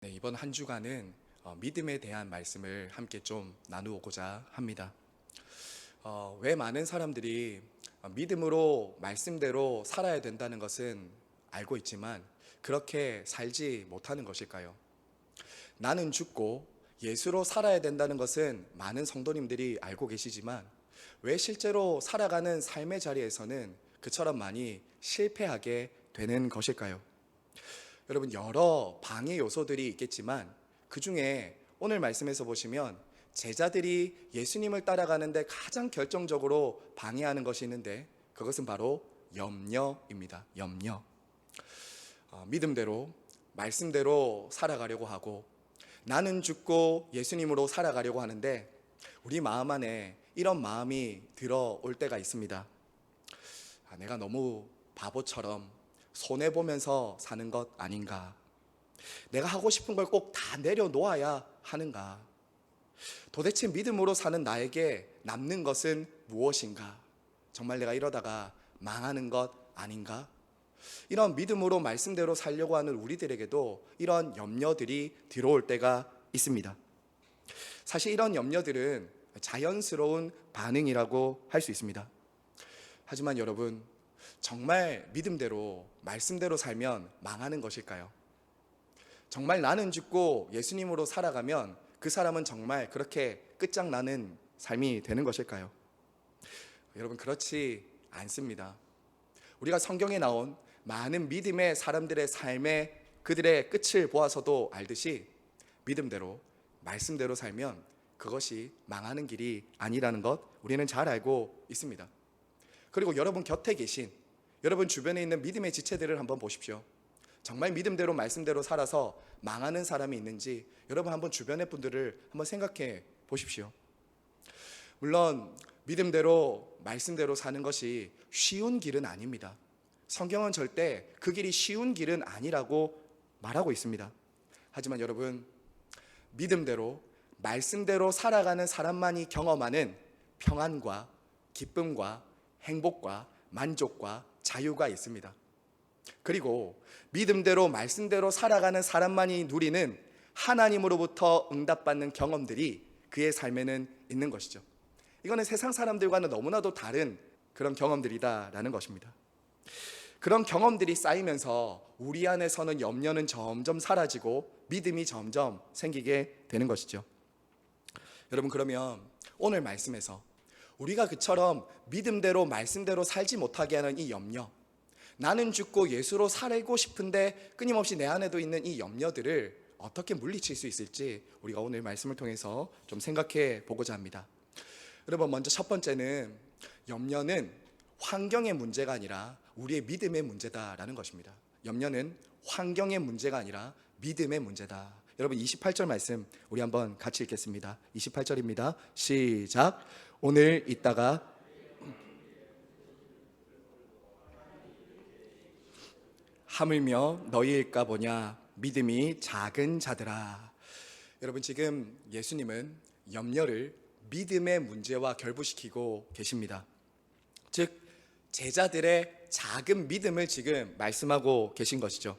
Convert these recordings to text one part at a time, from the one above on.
네, 이번 한 주간은 믿음에 대한 말씀을 함께 좀 나누고자 합니다. 왜 많은 사람들이 믿음으로 말씀대로 살아야 된다는 것은 알고 있지만 그렇게 살지 못하는 것일까요? 나는 죽고 예수로 살아야 된다는 것은 많은 성도님들이 알고 계시지만 왜 실제로 살아가는 삶의 자리에서는 그처럼 많이 실패하게 되는 것일까요? 여러분, 여러 방해 요소들이 있겠지만 그 중에 오늘 말씀에서 보시면 제자들이 예수님을 따라가는데 가장 결정적으로 방해하는 것이 있는데 그것은 바로 염려입니다. 염려. 믿음대로 말씀대로 살아가려고 하고 나는 죽고 예수님으로 살아가려고 하는데 우리 마음 안에 이런 마음이 들어올 때가 있습니다. 내가 너무 바보처럼 손해보면서 사는 것 아닌가? 내가 하고 싶은 걸 꼭 다 내려놓아야 하는가? 도대체 믿음으로 사는 나에게 남는 것은 무엇인가? 정말 내가 이러다가 망하는 것 아닌가? 이런 믿음으로 말씀대로 살려고 하는 우리들에게도 이런 염려들이 들어올 때가 있습니다. 사실 이런 염려들은 자연스러운 반응이라고 할 수 있습니다. 하지만 여러분, 정말 믿음대로 말씀대로 살면 망하는 것일까요? 정말 나는 죽고 예수님으로 살아가면 그 사람은 정말 그렇게 끝장나는 삶이 되는 것일까요? 여러분, 그렇지 않습니다. 우리가 성경에 나온 많은 믿음의 사람들의 삶의 그들의 끝을 보아서도 알듯이 믿음대로 말씀대로 살면 그것이 망하는 길이 아니라는 것 우리는 잘 알고 있습니다. 그리고 여러분 곁에 계신 여러분 주변에 있는 믿음의 지체들을 한번 보십시오. 정말 믿음대로 말씀대로 살아서 망하는 사람이 있는지 여러분 한번 주변의 분들을 한번 생각해 보십시오. 물론 믿음대로 말씀대로 사는 것이 쉬운 길은 아닙니다. 성경은 절대 그 길이 쉬운 길은 아니라고 말하고 있습니다. 하지만 여러분, 믿음대로 말씀대로 살아가는 사람만이 경험하는 평안과 기쁨과 행복과 만족과 자유가 있습니다. 그리고 믿음대로 말씀대로 살아가는 사람만이 누리는 하나님으로부터 응답받는 경험들이 그의 삶에는 있는 것이죠. 이거는 세상 사람들과는 너무나도 다른 그런 경험들이다라는 것입니다. 그런 경험들이 쌓이면서 우리 안에서는 염려는 점점 사라지고 믿음이 점점 생기게 되는 것이죠. 여러분, 그러면 오늘 말씀에서 우리가 그처럼 믿음대로 말씀대로 살지 못하게 하는 이 염려, 나는 죽고 예수로 살고 싶은데 끊임없이 내 안에도 있는 이 염려들을 어떻게 물리칠 수 있을지 우리가 오늘 말씀을 통해서 좀 생각해 보고자 합니다. 여러분, 먼저 첫 번째는 염려는 환경의 문제가 아니라 우리의 믿음의 문제다라는 것입니다. 염려는 환경의 문제가 아니라 믿음의 문제다. 여러분, 28절 말씀 우리 한번 같이 읽겠습니다. 28절입니다. 시작. 오늘 있다가 하물며 너희일까 보냐 믿음이 작은 자들아. 여러분, 지금 예수님은 염려를 믿음의 문제와 결부시키고 계십니다. 즉 제자들의 작은 믿음을 지금 말씀하고 계신 것이죠.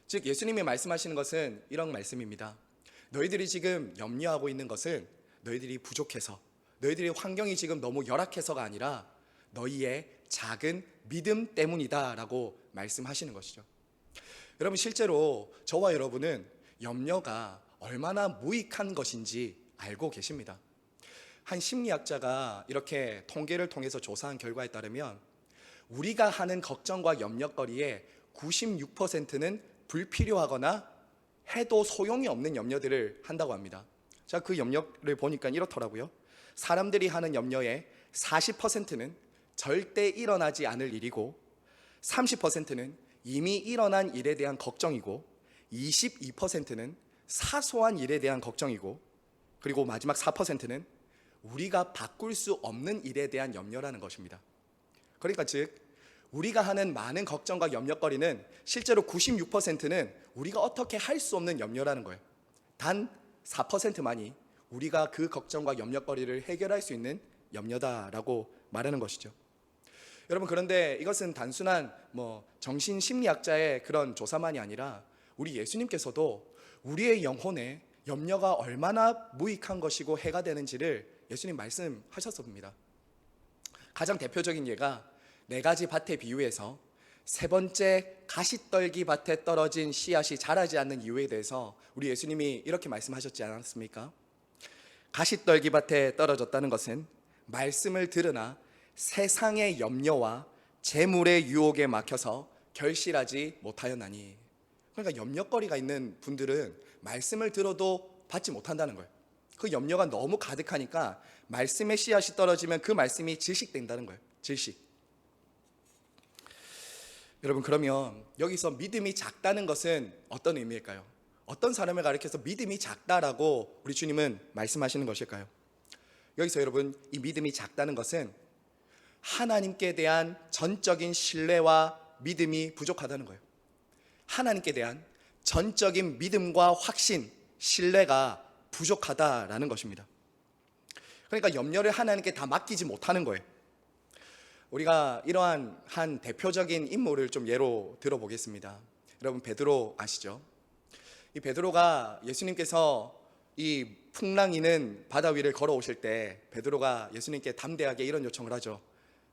즉 예수님이 말씀하시는 것은 이런 말씀입니다. 너희들이 지금 염려하고 있는 것은 너희들이 부족해서, 너희들의 환경이 지금 너무 열악해서가 아니라 너희의 작은 믿음 때문이다 라고 말씀하시는 것이죠. 여러분, 실제로 저와 여러분은 염려가 얼마나 무익한 것인지 알고 계십니다. 한 심리학자가 이렇게 통계를 통해서 조사한 결과에 따르면 우리가 하는 걱정과 염려거리의 96%는 불필요하거나 해도 소용이 없는 염려들을 한다고 합니다. 자, 그 염려를 보니까 이렇더라고요. 사람들이 하는 염려의 40%는 절대 일어나지 않을 일이고 30%는 이미 일어난 일에 대한 걱정이고 22%는 사소한 일에 대한 걱정이고 그리고 마지막 4%는 우리가 바꿀 수 없는 일에 대한 염려라는 것입니다. 그러니까 즉 우리가 하는 많은 걱정과 염려거리는 실제로 96%는 우리가 어떻게 할 수 없는 염려라는 거예요. 단 4%만이 우리가 그 걱정과 염려거리를 해결할 수 있는 염려다라고 말하는 것이죠. 여러분, 그런데 이것은 단순한 정신심리학자의 그런 조사만이 아니라 우리 예수님께서도 우리의 영혼에 염려가 얼마나 무익한 것이고 해가 되는지를 예수님 말씀하셨습니다. 가장 대표적인 예가 네 가지 밭의 비유에서 세 번째 가시떨기 밭에 떨어진 씨앗이 자라지 않는 이유에 대해서 우리 예수님이 이렇게 말씀하셨지 않았습니까? 가시떨기 밭에 떨어졌다는 것은 말씀을 들으나 세상의 염려와 재물의 유혹에 막혀서 결실하지 못하였나니. 그러니까 염려거리가 있는 분들은 말씀을 들어도 받지 못한다는 거예요. 그 염려가 너무 가득하니까 말씀의 씨앗이 떨어지면 그 말씀이 질식된다는 거예요. 질식. 여러분, 그러면 여기서 믿음이 작다는 것은 어떤 의미일까요? 어떤 사람을 가리켜서 믿음이 작다라고 우리 주님은 말씀하시는 것일까요? 여기서 여러분, 이 믿음이 작다는 것은 하나님께 대한 전적인 신뢰와 믿음이 부족하다는 거예요. 하나님께 대한 전적인 믿음과 확신, 신뢰가 부족하다라는 것입니다. 그러니까 염려를 하나님께 다 맡기지 못하는 거예요. 우리가 이러한 한 대표적인 인물을 좀 예로 들어보겠습니다. 여러분, 베드로 아시죠? 이 베드로가 예수님께서 이 풍랑이는 바다 위를 걸어오실 때 베드로가 예수님께 담대하게 이런 요청을 하죠.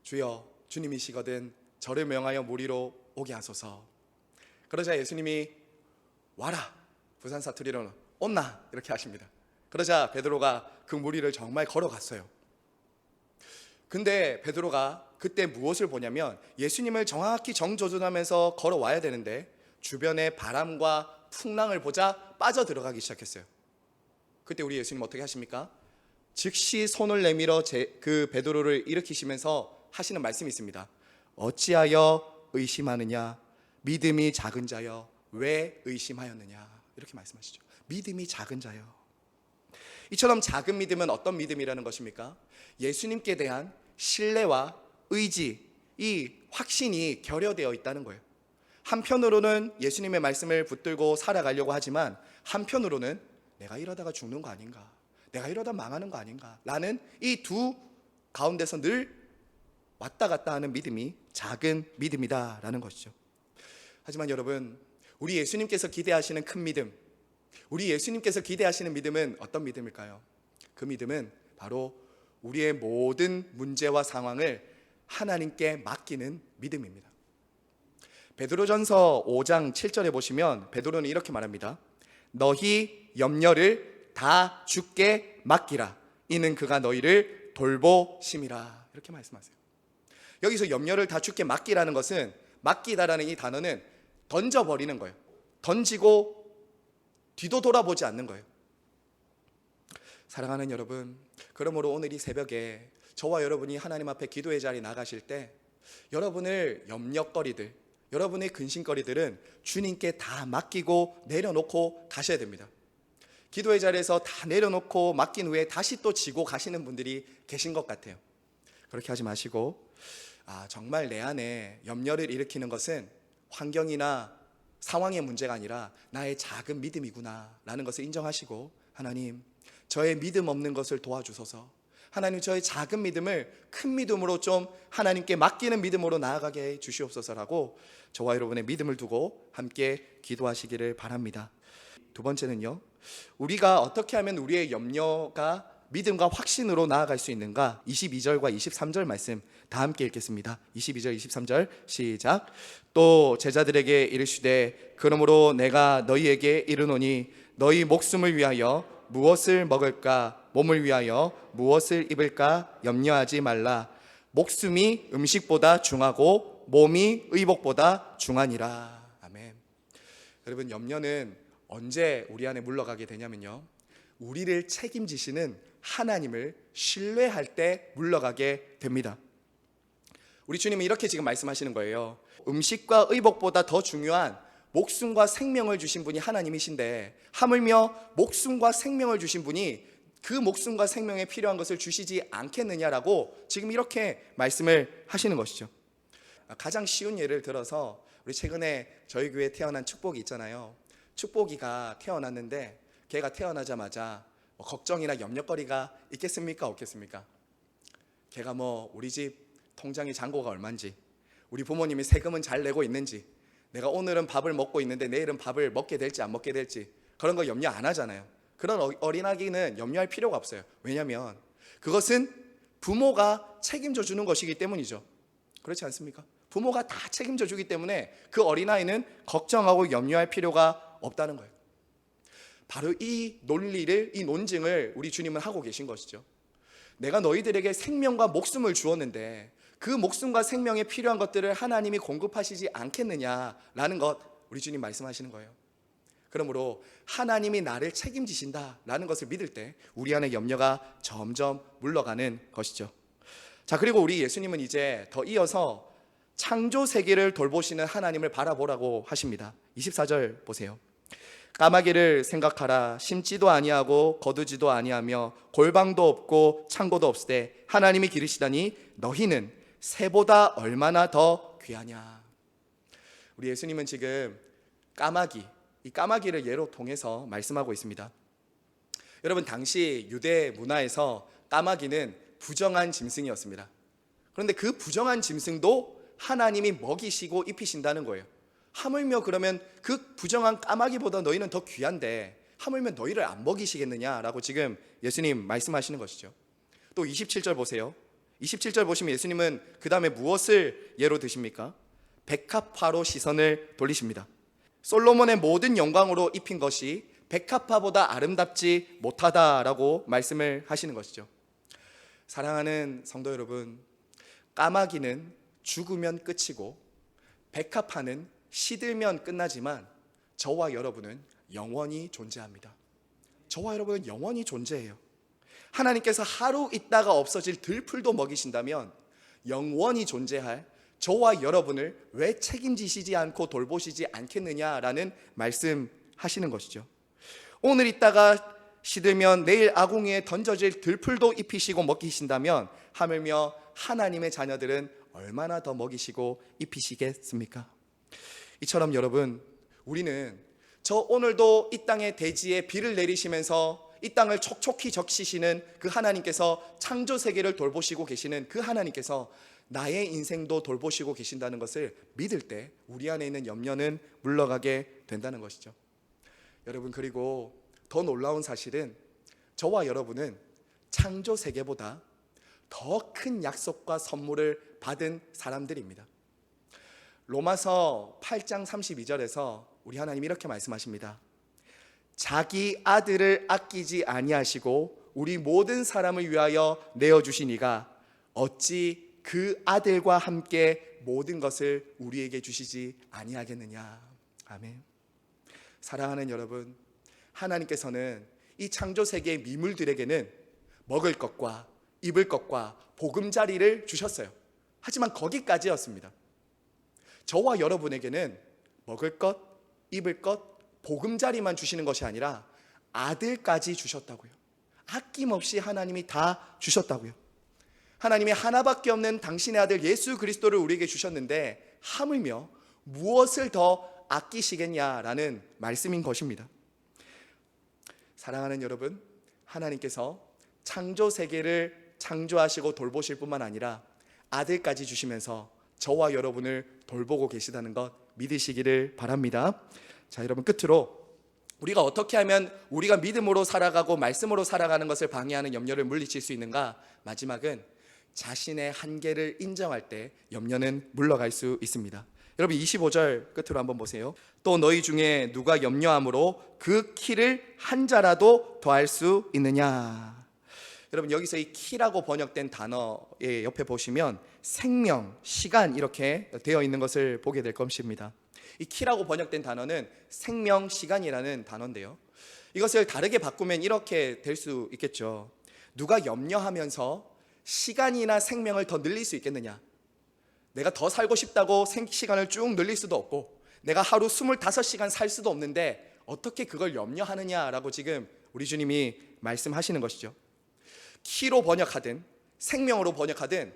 주여, 주님이시거든 저를 명하여 물 위로 오게 하소서. 그러자 예수님이 와라, 부산 사투리로는 온나, 이렇게 하십니다. 그러자 베드로가 그 물 위를 정말 걸어갔어요. 근데 베드로가 그때 무엇을 보냐면 예수님을 정확히 정조준하면서 걸어와야 되는데 주변의 바람과 풍랑을 보자 빠져 들어가기 시작했어요. 그때 우리 예수님 어떻게 하십니까? 즉시 손을 내밀어 그 베드로를 일으키시면서 하시는 말씀이 있습니다. 어찌하여 의심하느냐? 믿음이 작은 자여 왜 의심하였느냐? 이렇게 말씀하시죠. 믿음이 작은 자여. 이처럼 작은 믿음은 어떤 믿음이라는 것입니까? 예수님께 대한 신뢰와 의지, 이 확신이 결여되어 있다는 거예요. 한편으로는 예수님의 말씀을 붙들고 살아가려고 하지만 한편으로는 내가 이러다가 죽는 거 아닌가, 내가 이러다 망하는 거 아닌가 라는 이 두 가운데서 늘 왔다 갔다 하는 믿음이 작은 믿음이다라는 것이죠. 하지만 여러분, 우리 예수님께서 기대하시는 큰 믿음, 우리 예수님께서 기대하시는 믿음은 어떤 믿음일까요? 그 믿음은 바로 우리의 모든 문제와 상황을 하나님께 맡기는 믿음입니다. 베드로전서 5장 7절에 보시면 베드로는 이렇게 말합니다. 너희 염려를 다 주께 맡기라. 이는 그가 너희를 돌보심이라. 이렇게 말씀하세요. 여기서 염려를 다 주께 맡기라는 것은, 맡기다라는 이 단어는 던져버리는 거예요. 던지고 뒤도 돌아보지 않는 거예요. 사랑하는 여러분, 그러므로 오늘 이 새벽에 저와 여러분이 하나님 앞에 기도의 자리에 나가실 때 여러분을 염려거리들, 여러분의 근심거리들은 주님께 다 맡기고 내려놓고 가셔야 됩니다. 기도의 자리에서 다 내려놓고 맡긴 후에 다시 또 지고 가시는 분들이 계신 것 같아요. 그렇게 하지 마시고, 정말 내 안에 염려를 일으키는 것은 환경이나 상황의 문제가 아니라 나의 작은 믿음이구나 라는 것을 인정하시고, 하나님, 저의 믿음 없는 것을 도와주소서. 하나님, 저의 작은 믿음을 큰 믿음으로 좀 하나님께 맡기는 믿음으로 나아가게 해 주시옵소서라고 저와 여러분의 믿음을 두고 함께 기도하시기를 바랍니다. 두 번째는요, 우리가 어떻게 하면 우리의 염려가 믿음과 확신으로 나아갈 수 있는가? 22절과 23절 말씀 다 함께 읽겠습니다. 22절 23절 시작. 또 제자들에게 이르시되 그러므로 내가 너희에게 이르노니 너희 목숨을 위하여 무엇을 먹을까, 몸을 위하여 무엇을 입을까 염려하지 말라. 목숨이 음식보다 중하고 몸이 의복보다 중하니라. 아멘. 여러분, 염려는 언제 우리 안에 물러가게 되냐면요, 우리를 책임지시는 하나님을 신뢰할 때 물러가게 됩니다. 우리 주님은 이렇게 지금 말씀하시는 거예요. 음식과 의복보다 더 중요한 목숨과 생명을 주신 분이 하나님이신데 하물며 목숨과 생명을 주신 분이 그 목숨과 생명에 필요한 것을 주시지 않겠느냐라고 지금 이렇게 말씀을 하시는 것이죠. 가장 쉬운 예를 들어서 우리 최근에 저희 교회에 태어난 축복이 있잖아요. 축복이가 태어났는데 걔가 태어나자마자 걱정이나 염려거리가 있겠습니까? 없겠습니까? 걔가 우리 집 통장의 잔고가 얼마인지, 우리 부모님이 세금은 잘 내고 있는지, 내가 오늘은 밥을 먹고 있는데 내일은 밥을 먹게 될지 안 먹게 될지, 그런 거 염려 안 하잖아요. 그런 어린아기는 염려할 필요가 없어요. 왜냐하면 그것은 부모가 책임져 주는 것이기 때문이죠. 그렇지 않습니까? 부모가 다 책임져 주기 때문에 그 어린아이는 걱정하고 염려할 필요가 없다는 거예요. 바로 이 논리를, 이 논증을 우리 주님은 하고 계신 것이죠. 내가 너희들에게 생명과 목숨을 주었는데 그 목숨과 생명에 필요한 것들을 하나님이 공급하시지 않겠느냐라는 것, 우리 주님 말씀하시는 거예요. 그러므로 하나님이 나를 책임지신다라는 것을 믿을 때 우리 안에 염려가 점점 물러가는 것이죠. 자, 그리고 우리 예수님은 이제 더 이어서 창조 세계를 돌보시는 하나님을 바라보라고 하십니다. 24절 보세요. 까마귀를 생각하라. 심지도 아니하고 거두지도 아니하며 골방도 없고 창고도 없으되 하나님이 기르시다니 너희는 새보다 얼마나 더 귀하냐. 우리 예수님은 지금 이 까마귀를 예로 통해서 말씀하고 있습니다. 여러분, 당시 유대 문화에서 까마귀는 부정한 짐승이었습니다. 그런데 그 부정한 짐승도 하나님이 먹이시고 입히신다는 거예요. 하물며 그러면 그 부정한 까마귀보다 너희는 더 귀한데 하물며 너희를 안 먹이시겠느냐라고 지금 예수님 말씀하시는 것이죠. 또 27절 보세요. 27절 보시면 예수님은 그 다음에 무엇을 예로 드십니까? 백합화로 시선을 돌리십니다. 솔로몬의 모든 영광으로 입힌 것이 백합화보다 아름답지 못하다라고 말씀을 하시는 것이죠. 사랑하는 성도 여러분, 까마귀는 죽으면 끝이고 백합화는 시들면 끝나지만 저와 여러분은 영원히 존재합니다. 저와 여러분은 영원히 존재해요. 하나님께서 하루 있다가 없어질 들풀도 먹이신다면 영원히 존재할 저와 여러분을 왜 책임지시지 않고 돌보시지 않겠느냐라는 말씀하시는 것이죠. 오늘 있다가 시들면 내일 아궁이에 던져질 들풀도 입히시고 먹이신다면 하물며 하나님의 자녀들은 얼마나 더 먹이시고 입히시겠습니까? 이처럼 여러분, 우리는 저 오늘도 이 땅의 대지에 비를 내리시면서 이 땅을 촉촉히 적시시는 그 하나님께서 창조 세계를 돌보시고 계시는 그 하나님께서 나의 인생도 돌보시고 계신다는 것을 믿을 때 우리 안에 있는 염려는 물러가게 된다는 것이죠. 여러분, 그리고 더 놀라운 사실은 저와 여러분은 창조 세계보다 더 큰 약속과 선물을 받은 사람들입니다. 로마서 8장 32절에서 우리 하나님 이렇게 말씀하십니다. 자기 아들을 아끼지 아니하시고 우리 모든 사람을 위하여 내어주신 이가 어찌 그 아들과 함께 모든 것을 우리에게 주시지 아니하겠느냐. 아멘. 사랑하는 여러분, 하나님께서는 이 창조 세계의 미물들에게는 먹을 것과 입을 것과 보금자리를 주셨어요. 하지만 거기까지였습니다. 저와 여러분에게는 먹을 것, 입을 것, 보금자리만 주시는 것이 아니라 아들까지 주셨다고요. 아낌없이 하나님이 다 주셨다고요. 하나님이 하나밖에 없는 당신의 아들 예수 그리스도를 우리에게 주셨는데 하물며 무엇을 더 아끼시겠냐라는 말씀인 것입니다. 사랑하는 여러분, 하나님께서 창조 세계를 창조하시고 돌보실 뿐만 아니라 아들까지 주시면서 저와 여러분을 돌보고 계시다는 것 믿으시기를 바랍니다. 자, 여러분, 끝으로 우리가 어떻게 하면 우리가 믿음으로 살아가고 말씀으로 살아가는 것을 방해하는 염려를 물리칠 수 있는가? 마지막은 자신의 한계를 인정할 때 염려는 물러갈 수 있습니다. 여러분, 25절 끝으로 한번 보세요. 또 너희 중에 누가 염려함으로 그 키를 한 자라도 더할 수 있느냐. 여러분, 여기서 이 키라고 번역된 단어의 옆에 보시면 생명, 시간 이렇게 되어 있는 것을 보게 될 것입니다. 이 키라고 번역된 단어는 생명, 시간이라는 단어인데요, 이것을 다르게 바꾸면 이렇게 될 수 있겠죠. 누가 염려하면서 시간이나 생명을 더 늘릴 수 있겠느냐. 내가 더 살고 싶다고 시간을 쭉 늘릴 수도 없고 내가 하루 25시간 살 수도 없는데 어떻게 그걸 염려하느냐라고 지금 우리 주님이 말씀하시는 것이죠. 키로 번역하든 생명으로 번역하든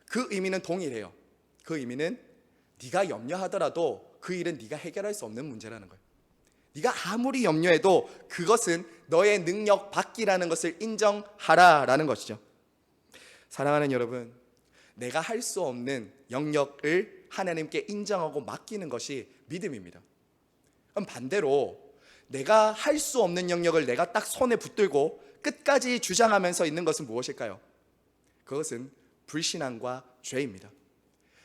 그 의미는 동일해요. 그 의미는 네가 염려하더라도 그 일은 네가 해결할 수 없는 문제라는 거예요. 네가 아무리 염려해도 그것은 너의 능력 밖이라는 것을 인정하라라는 것이죠. 사랑하는 여러분, 내가 할 수 없는 영역을 하나님께 인정하고 맡기는 것이 믿음입니다. 그럼 반대로 내가 할 수 없는 영역을 내가 딱 손에 붙들고 끝까지 주장하면서 있는 것은 무엇일까요? 그것은 불신앙과 죄입니다.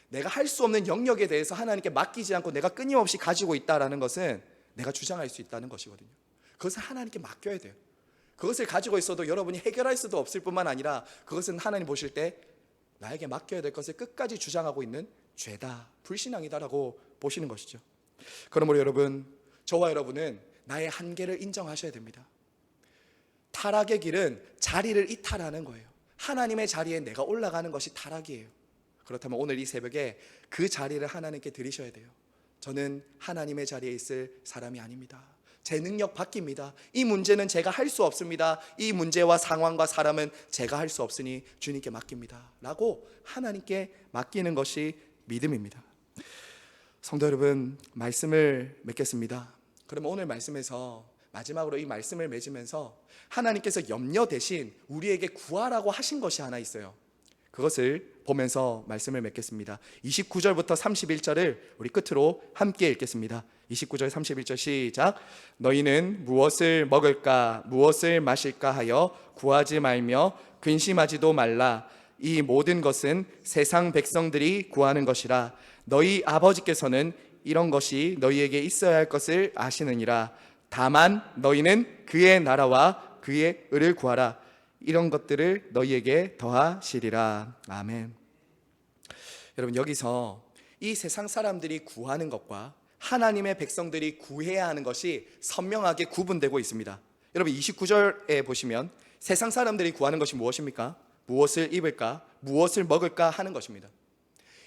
내가 할 수 없는 영역에 대해서 하나님께 맡기지 않고 내가 끊임없이 가지고 있다라는 것은 내가 주장할 수 있다는 것이거든요. 그것을 하나님께 맡겨야 돼요. 그것을 가지고 있어도 여러분이 해결할 수도 없을 뿐만 아니라 그것은 하나님 보실 때 나에게 맡겨야 될 것을 끝까지 주장하고 있는 죄다, 불신앙이다라고 보시는 것이죠. 그러므로 여러분, 저와 여러분은 나의 한계를 인정하셔야 됩니다. 타락의 길은 자리를 이탈하는 거예요. 하나님의 자리에 내가 올라가는 것이 타락이에요. 그렇다면 오늘 이 새벽에 그 자리를 하나님께 드리셔야 돼요. 저는 하나님의 자리에 있을 사람이 아닙니다. 제 능력 바뀝니다. 이 문제는 제가 할 수 없습니다. 이 문제와 상황과 사람은 제가 할 수 없으니 주님께 맡깁니다 라고 하나님께 맡기는 것이 믿음입니다. 성도 여러분, 말씀을 맺겠습니다. 그러면 오늘 말씀에서 마지막으로 이 말씀을 맺으면서 하나님께서 염려 대신 우리에게 구하라고 하신 것이 하나 있어요. 그것을 보면서 말씀을 맺겠습니다. 29절부터 31절을 우리 끝으로 함께 읽겠습니다. 29절 31절 시작. 너희는 무엇을 먹을까 무엇을 마실까 하여 구하지 말며 근심하지도 말라. 이 모든 것은 세상 백성들이 구하는 것이라. 너희 아버지께서는 이런 것이 너희에게 있어야 할 것을 아시느니라. 다만 너희는 그의 나라와 그의 의를 구하라. 이런 것들을 너희에게 더하시리라. 아멘. 여러분, 여기서 이 세상 사람들이 구하는 것과 하나님의 백성들이 구해야 하는 것이 선명하게 구분되고 있습니다. 여러분, 29절에 보시면 세상 사람들이 구하는 것이 무엇입니까? 무엇을 입을까? 무엇을 먹을까 하는 것입니다.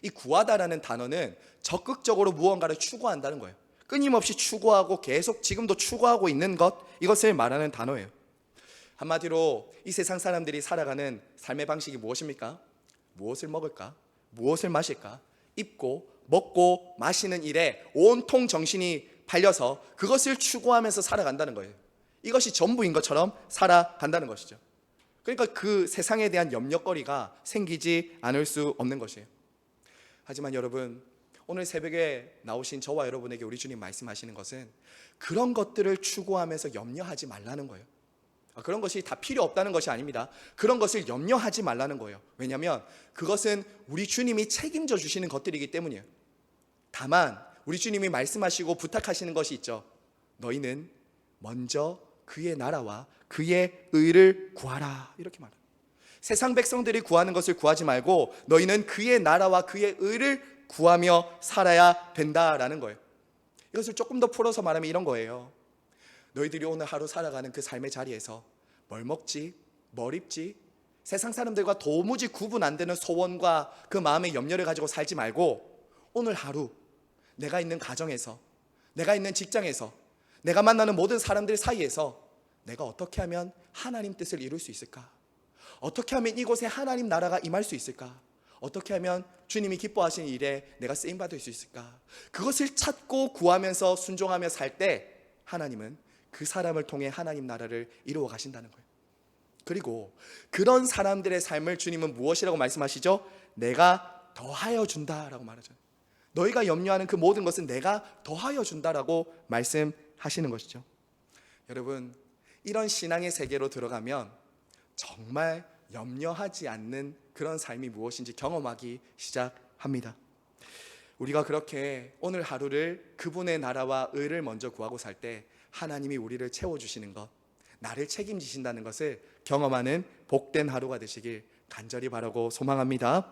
이 구하다라는 단어는 적극적으로 무언가를 추구한다는 거예요. 끊임없이 추구하고 계속 지금도 추구하고 있는 것, 이것을 말하는 단어예요. 한마디로 이 세상 사람들이 살아가는 삶의 방식이 무엇입니까? 무엇을 먹을까? 무엇을 마실까? 입고 먹고 마시는 일에 온통 정신이 팔려서 그것을 추구하면서 살아간다는 거예요. 이것이 전부인 것처럼 살아간다는 것이죠. 그러니까 그 세상에 대한 염려거리가 생기지 않을 수 없는 것이에요. 하지만 여러분, 오늘 새벽에 나오신 저와 여러분에게 우리 주님 말씀하시는 것은 그런 것들을 추구하면서 염려하지 말라는 거예요. 그런 것이 다 필요 없다는 것이 아닙니다. 그런 것을 염려하지 말라는 거예요. 왜냐하면 그것은 우리 주님이 책임져 주시는 것들이기 때문이에요. 다만 우리 주님이 말씀하시고 부탁하시는 것이 있죠. 너희는 먼저 그의 나라와 그의 의를 구하라, 이렇게 말해요. 세상 백성들이 구하는 것을 구하지 말고 너희는 그의 나라와 그의 의를 구하며 살아야 된다라는 거예요. 이것을 조금 더 풀어서 말하면 이런 거예요. 너희들이 오늘 하루 살아가는 그 삶의 자리에서 뭘 먹지, 뭘 입지, 세상 사람들과 도무지 구분 안 되는 소원과 그 마음의 염려를 가지고 살지 말고 오늘 하루 내가 있는 가정에서, 내가 있는 직장에서, 내가 만나는 모든 사람들 사이에서 내가 어떻게 하면 하나님 뜻을 이룰 수 있을까? 어떻게 하면 이곳에 하나님 나라가 임할 수 있을까? 어떻게 하면 주님이 기뻐하시는 일에 내가 쓰임받을 수 있을까? 그것을 찾고 구하면서 순종하며 살 때 하나님은 그 사람을 통해 하나님 나라를 이루어 가신다는 거예요. 그리고 그런 사람들의 삶을 주님은 무엇이라고 말씀하시죠? 내가 더하여 준다라고 말하죠. 너희가 염려하는 그 모든 것은 내가 더하여 준다라고 말씀하시는 것이죠. 여러분, 이런 신앙의 세계로 들어가면 정말 염려하지 않는 그런 삶이 무엇인지 경험하기 시작합니다. 우리가 그렇게 오늘 하루를 그분의 나라와 의를 먼저 구하고 살 때 하나님이 우리를 채워주시는 것, 나를 책임지신다는 것을 경험하는 복된 하루가 되시길 간절히 바라고 소망합니다.